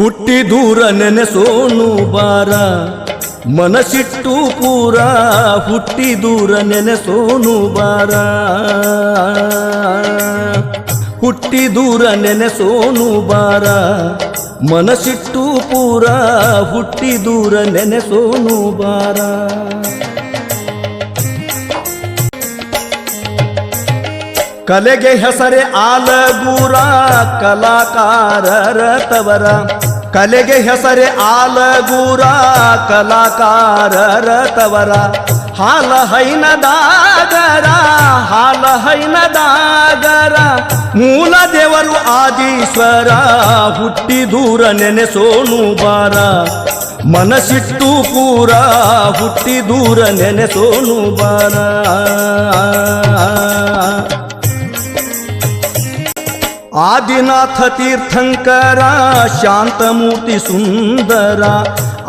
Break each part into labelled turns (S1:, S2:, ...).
S1: ಹುಟ್ಟಿ ದೂರ ನೆನೆಸೋನು ಬಾರ ಮನಸ್ಸಿಟ್ಟು ಪೂರ ಹುಟ್ಟಿ ದೂರ ನೆನೆಸೋನು ಬಾರ ಹುಟ್ಟಿ ದೂರ ನೆನೆಸೋನು ಬಾರ ಮನಸ್ಸಿಟ್ಟು ಪೂರ ಹುಟ್ಟಿ ದೂರ ನೆನೆಸೋನು ಬಾರ ಕಲೆಗೆ ಹೆಸರೇ ಆಲಗೂರ ಕಲಾಕಾರರ ತವರ ಕಲೆಗೆ ಹೆಸರೇ ಆಲಗೂರ ಕಲಾಕಾರರ ತವರ ಹಾಲ ಹೈನದಾಗರ ಮೂಲ ದೇವರು ಆದೀಶ್ವರ ಹುಟ್ಟಿ ದೂರ ನೆನೆಸೋನು ಬಾರ ಮನಸ್ಸಿಟ್ಟು ಪೂರ ಹುಟ್ಟಿ ದೂರ ನೆನೆಸೋನು ಬಾರ ಆದಿನಾಥ ತೀರ್ಥಂಕರ ಶಾಂತಮೂರ್ತಿ ಸುಂದರ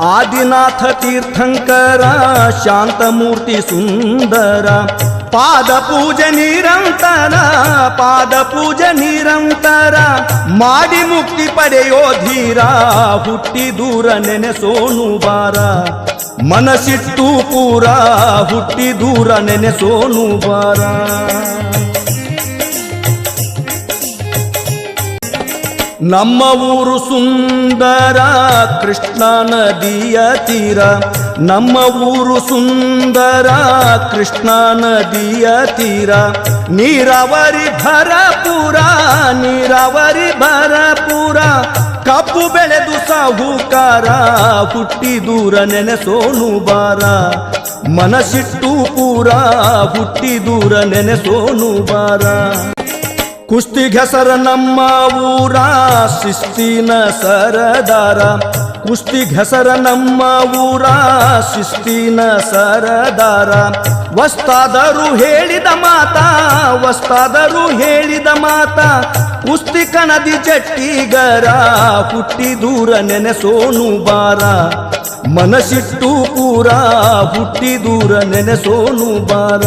S1: ಆದಿನಾಥ ತೀರ್ಥಂಕರ ಶಾಂತಮೂರ್ತಿ ಸುಂದರ ಪಾದ ಪೂಜೆ ನಿರಂತರ ಮಾಡಿ ಮುಕ್ತಿ ಪಡೆಯೋ ಧೀರ ಹುಟ್ಟಿ ದೂರ ನೆನೆಸೋನು ಬಾರ ಮನಸ್ಸಿಟ್ಟು ಪೂರ ಹುಟ್ಟಿ ದೂರ ನೆನೆಸೋನು ಬಾರ ನಮ್ಮ ಊರು ಸುಂದರ ಕೃಷ್ಣ ನದಿಯ ತೀರ ನಮ್ಮ ಊರು ಸುಂದರ ಕೃಷ್ಣ ನದಿಯ ತೀರ ನೀರಾವರಿ ಭರಪೂರ ಕಬ್ಬು ಬೆಳೆದು ಸಾಹುಕಾರ ಹುಟ್ಟಿ ದೂರ ನೆನೆಸೋನು ಬಾರ ಮನಸ್ಸಿಟ್ಟು ಪೂರ ಹುಟ್ಟಿ ದೂರ ನೆನೆಸೋನು ಬಾರ ಕುಸ್ತಿಗೆ ಹೆಸರ ನಮ್ಮ ಊರ ಶಿಸ್ತಿನ ಸರದಾರ ಕುಸ್ತಿಗೆ ಹೆಸರ ನಮ್ಮ ಊರ ಶಿಸ್ತಿನ ಸರದಾರ ವಸ್ತಾದರು ಹೇಳಿದ ಮಾತ ಕುಸ್ತಿ ಕಣದಿ ಜಟ್ಟಿಗರ ಹುಟ್ಟಿ ದೂರ ನೆನೆಸೋನು ಬಾರ ಮನಸ್ಸಿಟ್ಟು ಪೂರ ಹುಟ್ಟಿ ದೂರ ನೆನೆಸೋನು ಬಾರ